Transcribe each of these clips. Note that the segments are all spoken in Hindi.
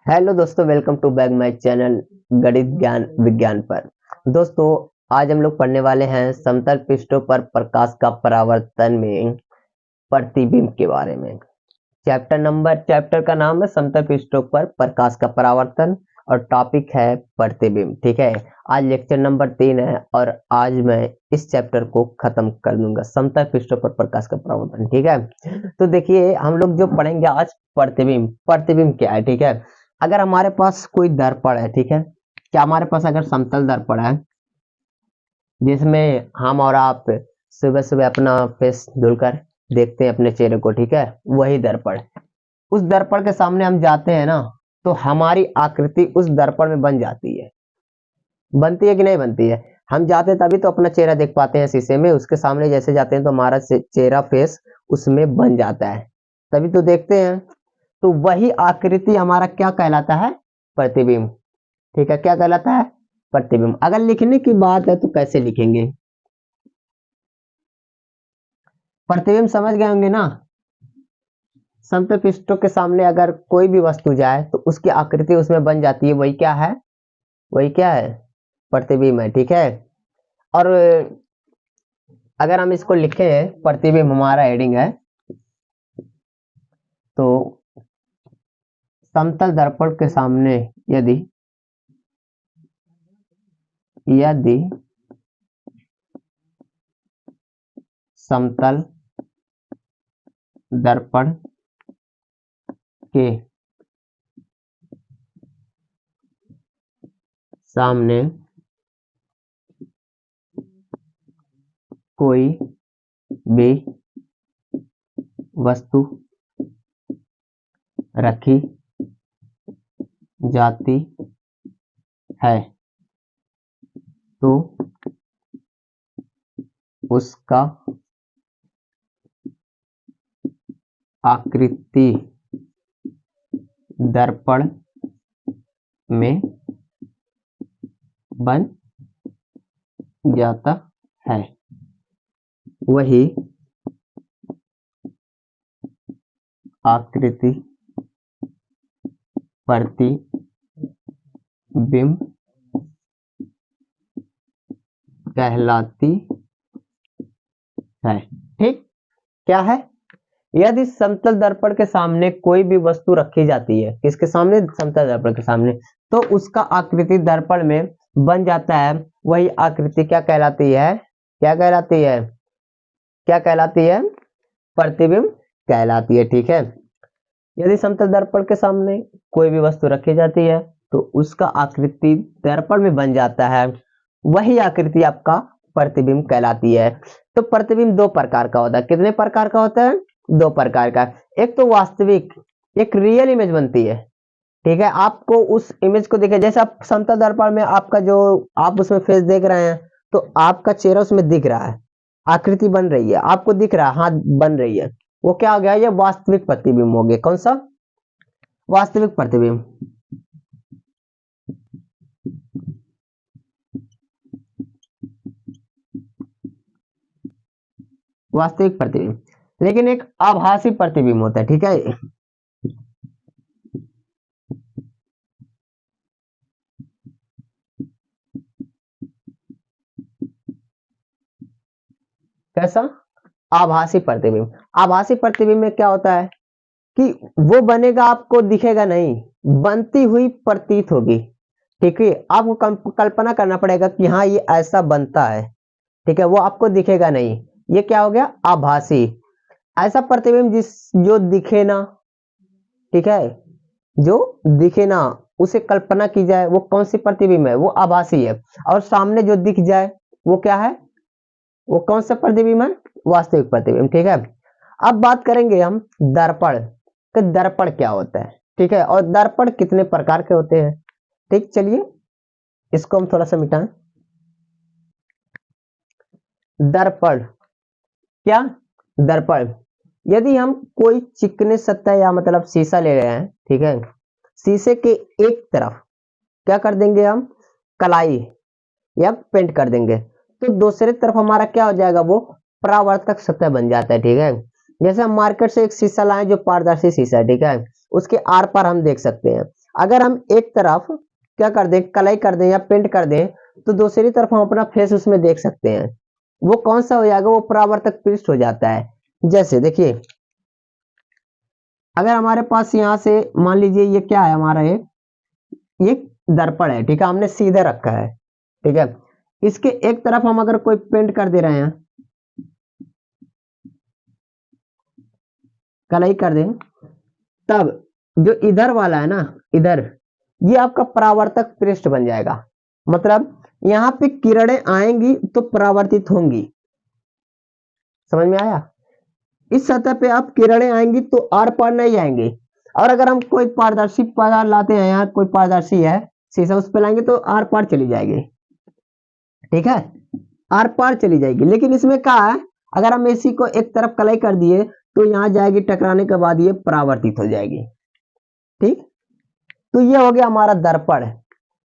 हेलो दोस्तों, welcome to back my channel गणित ज्ञान विज्ञान पर। दोस्तों, आज हम लोग पढ़ने वाले हैं समतल पृष्ठों पर प्रकाश का परावर्तन में प्रतिबिंब के बारे में। चैप्टर का नाम है समतल पृष्ठों पर प्रकाश का परावर्तन और टॉपिक है प्रतिबिंब। ठीक है, आज लेक्चर नंबर 3 है और आज मैं इस चैप्टर को खत्म कर दूंगा, समतल पृष्ठों पर प्रकाश का परावर्तन। ठीक है, तो देखिए हम लोग जो पढ़ेंगे आज प्रतिबिंब क्या है। ठीक है, अगर हमारे पास कोई दर्पण है, ठीक है, क्या हमारे पास अगर समतल दर्पण है जिसमें हम और आप सुबह सुबह अपना फेस धुलकर देखते हैं अपने चेहरे को, ठीक है, वही दर्पण। उस दर्पण के सामने हम जाते हैं ना, तो हमारी आकृति उस दर्पण में बन जाती है। बनती है कि नहीं बनती है? हम जाते हैं तभी तो अपना चेहरा देख पाते हैं शीशे में, उसके सामने जैसे जाते हैं तो हमारा चेहरा फेस उसमें बन जाता है, तभी तो देखते हैं। तो वही आकृति हमारा क्या कहलाता है? प्रतिबिंब। ठीक है, क्या कहलाता है? प्रतिबिंब। अगर लिखने की बात है तो कैसे लिखेंगे? प्रतिबिंब समझ गए होंगे ना। समतल पृष्ठों के सामने अगर कोई भी वस्तु जाए तो उसकी आकृति उसमें बन जाती है, वही क्या है? वही क्या है? प्रतिबिंब है। ठीक है, और अगर हम इसको लिखें, प्रतिबिंब हमारा हेडिंग है, तो समतल दर्पण के सामने यदि यदि समतल दर्पण के सामने कोई भी वस्तु रखी जाती है तो उसका आकृति दर्पण में बन जाता है, वही आकृति प्रतिबिंब कहलाती है। ठीक, क्या है? यदि समतल दर्पण के सामने कोई भी वस्तु रखी जाती है, किसके सामने? समतल दर्पण के सामने, तो उसका आकृति दर्पण में बन जाता है, वही आकृति क्या कहलाती है? क्या कहलाती है? क्या कहलाती है? प्रतिबिंब कहलाती है। ठीक है, यदि समतल दर्पण के सामने कोई भी वस्तु रखी जाती है तो उसका आकृति दर्पण में बन जाता है, वही आकृति आपका प्रतिबिंब कहलाती है। तो प्रतिबिंब दो प्रकार का होता है। कितने प्रकार का होता है? दो प्रकार का। एक तो वास्तविक, एक रियल इमेज बनती है। ठीक है, आपको उस इमेज को देखे, जैसे आप समतल दर्पण में आपका जो आप उसमें फेस देख रहे हैं तो आपका चेहरा उसमें दिख रहा है, आकृति बन रही है, आपको दिख रहा है, हाथ बन रही है, वो क्या हो गया? ये वास्तविक प्रतिबिंब हो गया। कौन सा? वास्तविक प्रतिबिंब। वास्तविक प्रतिबिंब। लेकिन एक आभासी प्रतिबिंब होता है। ठीक है, कैसा? आभासी प्रतिबिंब। आभासी प्रतिबिंब में क्या होता है कि वो बनेगा, आपको दिखेगा नहीं, बनती हुई प्रतीत होगी। ठीक है, आपको कल्पना करना पड़ेगा कि हाँ ये ऐसा बनता है। ठीक है, वो आपको दिखेगा नहीं, ये क्या हो गया? आभासी। ऐसा प्रतिबिंब जो दिखे ना, ठीक है, जो दिखे ना उसे कल्पना की जाए, वो कौन सी प्रतिबिंब है? वो आभासी है। और सामने जो दिख जाए वो क्या है? वो कौन सा प्रतिबिंब है? वास्तविक प्रतिबिंब। ठीक है, अब बात करेंगे हम दर्पण कि दर्पण क्या होता है। ठीक है, और दर्पण कितने प्रकार के होते हैं। ठीक, चलिए इसको हम थोड़ा सा मिटाएं। दर्पण क्या? दर्पण, यदि हम कोई चिकने सतह या मतलब शीशा ले रहे हैं, ठीक है, शीशे के एक तरफ क्या कर देंगे हम? कलाई या पेंट कर देंगे, तो दूसरे तरफ हमारा क्या हो जाएगा? वो परावर्तक सतह बन जाता है। ठीक है, जैसे हम मार्केट से एक शीशा लाए जो पारदर्शी शीशा है, ठीक है, उसके आर पार हम देख सकते हैं। अगर हम एक तरफ क्या कर दें, कलई कर दें या पेंट कर दें, तो दूसरी तरफ हम अपना फेस उसमें देख सकते हैं। वो कौन सा हो जाएगा, वो परावर्तक पृष्ठ हो जाता है। जैसे देखिए, अगर हमारे पास यहाँ से मान लीजिए ये क्या है हमारा, ये दर्पण है, ठीक है, हमने सीधे रखा है, ठीक है, इसके एक तरफ हम अगर कोई पेंट कर दे रहे हैं, कलई कर दें, तब जो इधर वाला है ना, इधर, ये आपका परावर्तक पृष्ठ बन जाएगा। मतलब यहाँ पे किरणें आएंगी तो परावर्तित होंगी। समझ में आया? इस सतह पे आप किरणें आएंगी तो आर पार नहीं आएंगे। और अगर हम कोई पारदर्शी पदार्थ लाते हैं, यहाँ कोई पारदर्शी है शीशा, उस पे लाएंगे तो आर पार चली जाएगी, ठीक है, आर पार चली जाएगी। लेकिन इसमें क्या है, अगर हम इसी को एक तरफ कलई कर दिए तो यहाँ जाएगी, टकराने के बाद ये परावर्तित हो जाएगी। ठीक, तो ये हो गया हमारा दर्पण।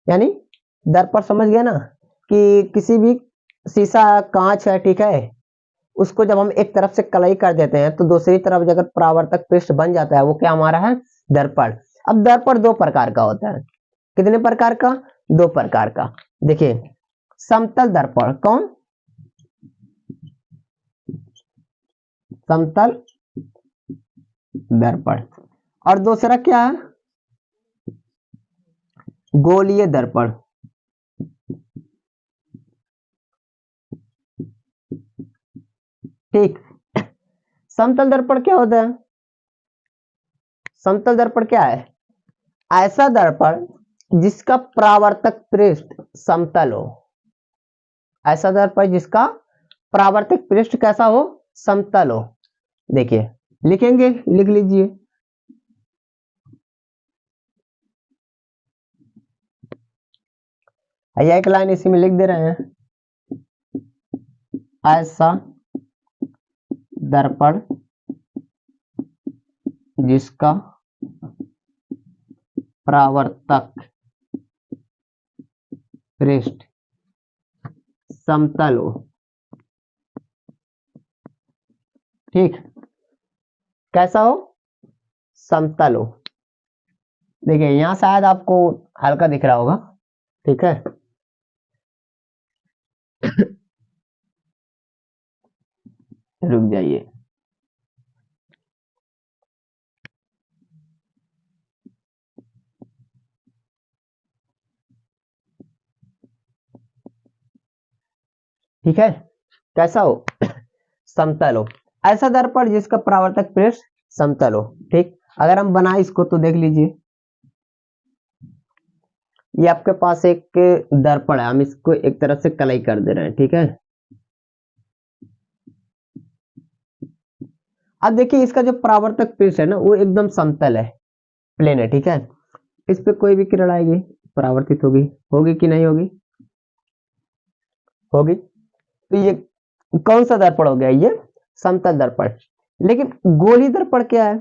यानी दर्पण समझ गया ना, कि किसी भी शीशा, कांच है, ठीक है, उसको जब हम एक तरफ से कलई कर देते हैं तो दूसरी तरफ अगर परावर्तक पृष्ठ बन जाता है, वो क्या हमारा है, दर्पण। अब दर्पण दो प्रकार का होता है। कितने प्रकार का? दो प्रकार का। देखिए, समतल दर्पण, कौन? समतल दर्पण। और दूसरा क्या है? गोलीय दर्पण। ठीक, समतल दर्पण क्या होता है? समतल दर्पण क्या है? ऐसा दर्पण जिसका परावर्तक पृष्ठ समतल हो। ऐसा दर्पण जिसका परावर्तक पृष्ठ कैसा हो? समतल हो। देखिए, लिखेंगे, लिख लीजिए। एक लाइन इसी में लिख दे रहे हैं, ऐसा दर्पण जिसका परावर्तक पृष्ठ समतल हो। ठीक, कैसा हो? समतल हो। देखिए, यहां शायद आपको हल्का दिख रहा होगा, ठीक है, रुक जाइए। ठीक है, कैसा हो? समतल हो। ऐसा दर्पण जिसका परावर्तक पृष्ठ समतल हो। ठीक, अगर हम बनाए इसको तो देख लीजिए, ये आपके पास एक दर्पण है, हम इसको एक तरफ से कलई कर दे रहे हैं, ठीक है। अब देखिए, इसका जो परावर्तक पृष्ठ है ना, वो एकदम समतल है, प्लेन है, ठीक है। इस पे कोई भी किरण आएगी, परावर्तित होगी, होगी कि नहीं होगी? होगी। तो ये कौन सा दर्पण हो गया? ये समतल दर्पण। लेकिन गोली दर्पण क्या है?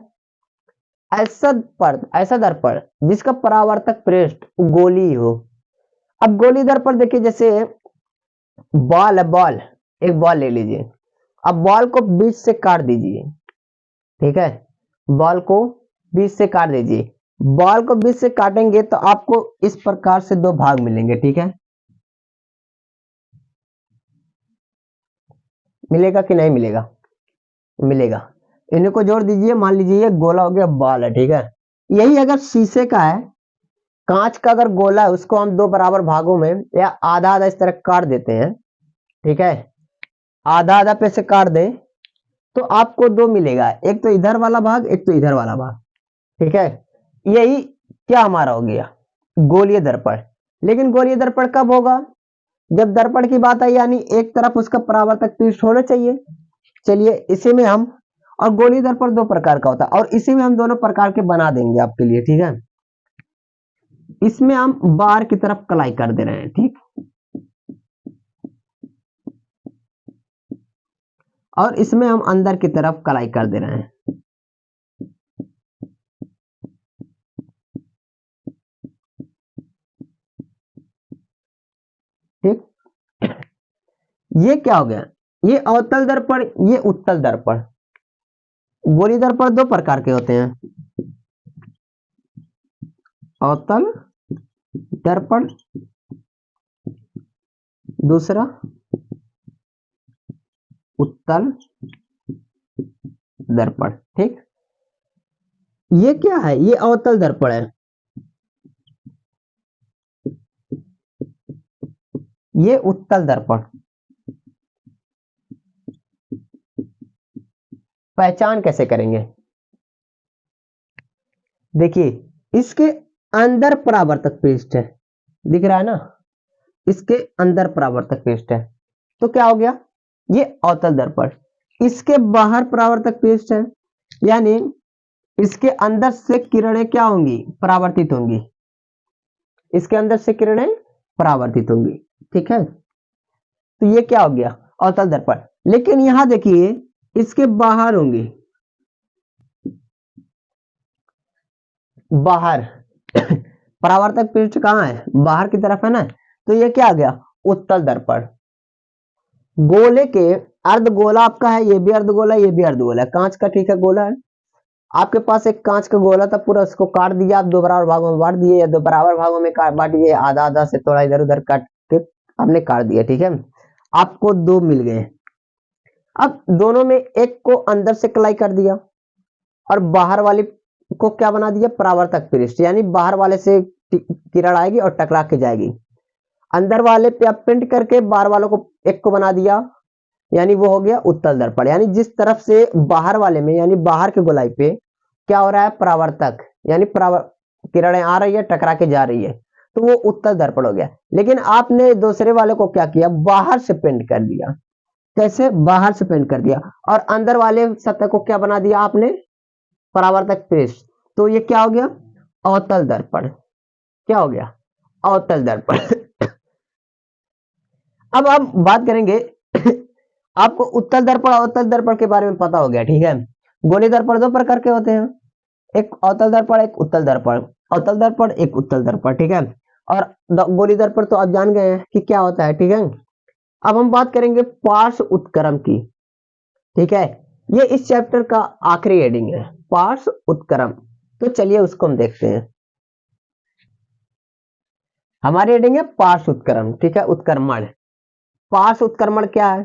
ऐसा दर्पण जिसका परावर्तक पृष्ठ गोली हो। अब गोली दर्पण देखिए, जैसे बॉल है, बॉल, एक बॉल ले लीजिए, अब बॉल को बीच से काट दीजिए, ठीक है, बॉल को बीच से काट दीजिए। बॉल को बीच से काटेंगे तो आपको इस प्रकार से दो भाग मिलेंगे, ठीक है, मिलेगा कि नहीं मिलेगा? मिलेगा। इन्हीं को जोड़ दीजिए, मान लीजिए ये गोला हो गया, बॉल है, ठीक है। यही अगर शीशे का है, कांच का अगर गोला है, उसको हम दो बराबर भागों में या आधा आधा इस तरह काट देते हैं, ठीक है, आधा आधा पे से काट दें तो आपको दो मिलेगा, एक तो इधर वाला भाग, एक तो इधर वाला भाग, ठीक है। यही क्या हमारा हो गया? गोलीय दर्पण। लेकिन गोलीय दर्पण कब होगा? जब दर्पण की बात आई, यानी एक तरफ उसका परावर्तक पृष्ठ होना चाहिए। चलिए, इसी में हम, और गोलीय दर्पण दो प्रकार का होता है, और इसी में हम दोनों प्रकार के बना देंगे आपके लिए, ठीक है। इसमें हम बाहर की तरफ कलाई कर दे रहे हैं, ठीक, और इसमें हम अंदर की तरफ कलाई कर दे रहे हैं। ठीक, ये क्या हो गया? ये अवतल दर्पण, ये उत्तल दर्पण। गोलीय दर्पण दो प्रकार के होते हैं, अवतल दर्पण, दूसरा उत्तल दर्पण। ठीक, ये क्या है, ये अवतल दर्पण है, ये उत्तल दर्पण। पहचान कैसे करेंगे, देखिए इसके अंदर परावर्तक पृष्ठ है, दिख रहा है ना, इसके अंदर परावर्तक पृष्ठ है, तो क्या हो गया, ये अवतल दर्पण। इसके बाहर परावर्तक पृष्ठ है, यानी इसके अंदर से किरणें क्या होंगी, परावर्तित होंगी, इसके अंदर से किरणें परावर्तित होंगी। ठीक है, तो ये क्या हो गया, अवतल दर्पण। लेकिन यहां देखिए इसके बाहर होंगी, बाहर परावर्तक पृष्ठ कहाँ है, बाहर की तरफ है ना, तो ये क्या आ गया, उत्तल दर्पण। गोले के अर्धगोला आपका है, ये भी अर्धगोला, ये भी अर्धगोला है, कांच का, ठीक है, गोला है। आपके पास एक कांच का गोला था, पूरा उसको काट दिया आप, दो बराबर भागों में बांट दिए, या दो बराबर भागों में बांट दिए, आधा आधा से थोड़ा इधर उधर काट के आपने काट दिया। ठीक है, आपको दो मिल गए। अब दोनों में एक को अंदर से कलाई कर दिया और बाहर वाले को क्या बना दिया, परावर्तक पृष्ठ, यानी बाहर वाले से किरण आएगी और टकरा के जाएगी। अंदर वाले पे आप प्रिंट करके बाहर वालों को एक को बना दिया, यानी वो हो गया उत्तल दर्पण। यानी जिस तरफ से बाहर वाले में, यानी बाहर के गोलाई पे क्या हो रहा है, परावर्तक, यानी किरणें आ रही है, टकरा के जा रही है, तो वो उत्तल दर्पण हो गया। लेकिन आपने दूसरे वाले को क्या किया, बाहर से पेंट कर दिया। कैसे, बाहर से पेंट कर दिया, और अंदर वाले सतह को क्या बना दिया आपने, परावर्तक पृष्ठ, तो ये क्या हो गया, अवतल दर्पण। क्या हो गया, अवतल दर्पण। अब हम बात करेंगे आपको उत्तल दर्पण अवतल दर्पण के बारे में पता हो गया। ठीक है, गोली दर्पण दो प्रकार के होते हैं, एक अवतल दर्पण, एक उत्तल दर्पण, अवतल दर्पण एक उत्तल दर्पण। ठीक है, और गोली दर्पण तो आप जान गए हैं कि क्या होता है। ठीक है, अब हम बात करेंगे पार्श्व उत्क्रम की। ठीक है, ये इस चैप्टर का आखिरी हेडिंग है, पार्श्व उत्क्रम। तो चलिए उसको हम देखते हैं। हमारी हेडिंग है पार्श्व उत्क्रम। ठीक है, उत्क्रमण, पार्श्व उत्क्रमण क्या है।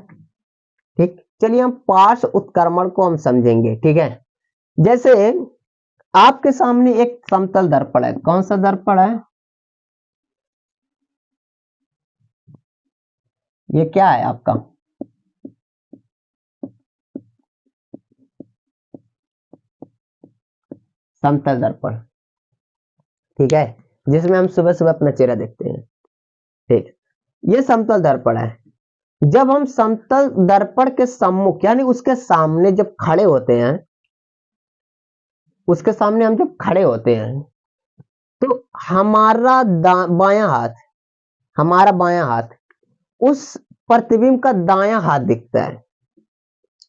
ठीक, चलिए हम पार्श्व उत्क्रमण को हम समझेंगे। ठीक है, जैसे आपके सामने एक समतल दर्पण है, कौन सा दर्पण है, ये क्या है आपका, समतल दर्पण। ठीक है, जिसमें हम सुबह सुबह अपना चेहरा देखते हैं। ठीक, ये समतल दर्पण है। जब हम समतल दर्पण के सम्मुख, यानी उसके सामने जब खड़े होते हैं, उसके सामने हम जब खड़े होते हैं, तो हमारा बायां हाथ, हमारा बायां हाथ उस प्रतिबिंब का दायां हाथ दिखता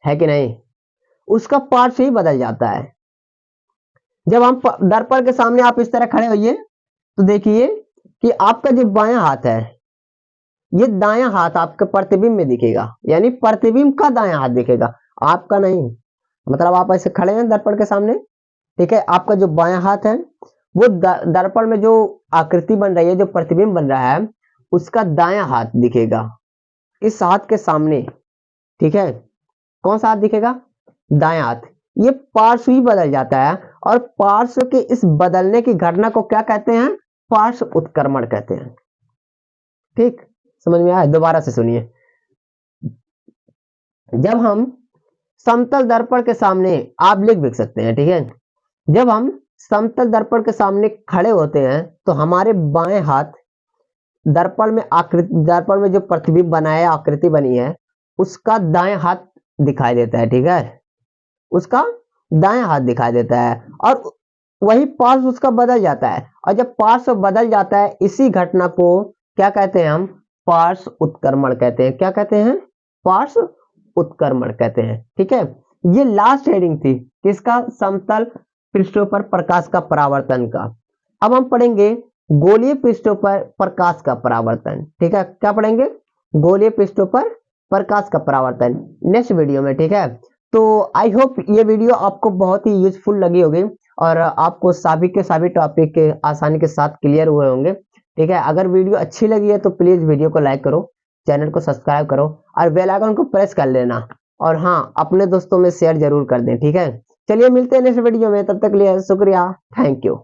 है कि नहीं, उसका पार्श्व ही बदल जाता है। जब हम दर्पण के सामने आप इस तरह खड़े होइए, तो देखिए कि आपका जो बायां हाथ है, ये दायां हाथ आपके प्रतिबिंब में दिखेगा, यानी प्रतिबिंब का दायां हाथ दिखेगा, आपका नहीं। मतलब आप ऐसे खड़े हैं दर्पण के सामने, ठीक है, आपका जो बायां हाथ है वो दर्पण में जो आकृति बन रही है, जो प्रतिबिंब बन रहा है, उसका दायां हाथ दिखेगा इस हाथ के सामने। ठीक है, कौन सा हाथ दिखेगा, दायां हाथ। ये पार्श्व ही बदल जाता है, और पार्श्व के इस बदलने की घटना को क्या कहते हैं, पार्श्व उत्क्रमण कहते हैं। ठीक, समझ में आया, दोबारा से सुनिए। जब हम समतल दर्पण के सामने, आप लिख सकते हैं, ठीक है, जब हम समतल दर्पण के सामने खड़े होते हैं, तो हमारे बाएं हाथ दर्पण में दर्पण में जो प्रतिबिंब बना है, आकृति बनी है, उसका दाएं हाथ दिखाई देता है। ठीक है, उसका दाएं हाथ दिखाई देता है, और वही पार्श्व उसका बदल जाता है। और जब पार्श्व बदल जाता है, इसी घटना को क्या कहते हैं हम, पार्श्व उत्क्रमण कहते हैं। क्या कहते हैं, पार्श्व उत्क्रमण कहते हैं। ठीक है, ये लास्ट हेडिंग थी किसका, समतल पृष्ठों पर प्रकाश का परावर्तन का। अब हम पढ़ेंगे गोलीय पृष्ठों पर प्रकाश का परावर्तन। ठीक है, क्या पढ़ेंगे, गोलीय पृष्ठों पर प्रकाश का परावर्तन नेक्स्ट वीडियो में। ठीक है, तो आई होप ये वीडियो आपको बहुत ही यूजफुल लगी होगी और आपको सभी के सभी टॉपिक के आसानी के साथ क्लियर हुए होंगे। ठीक है, अगर वीडियो अच्छी लगी है तो प्लीज वीडियो को लाइक करो, चैनल को सब्सक्राइब करो और बेल आइकन को प्रेस कर लेना। और हाँ, अपने दोस्तों में शेयर जरूर कर दें। ठीक है, चलिए मिलते हैं नेक्स्ट वीडियो में, तब तक के लिए शुक्रिया, थैंक यू।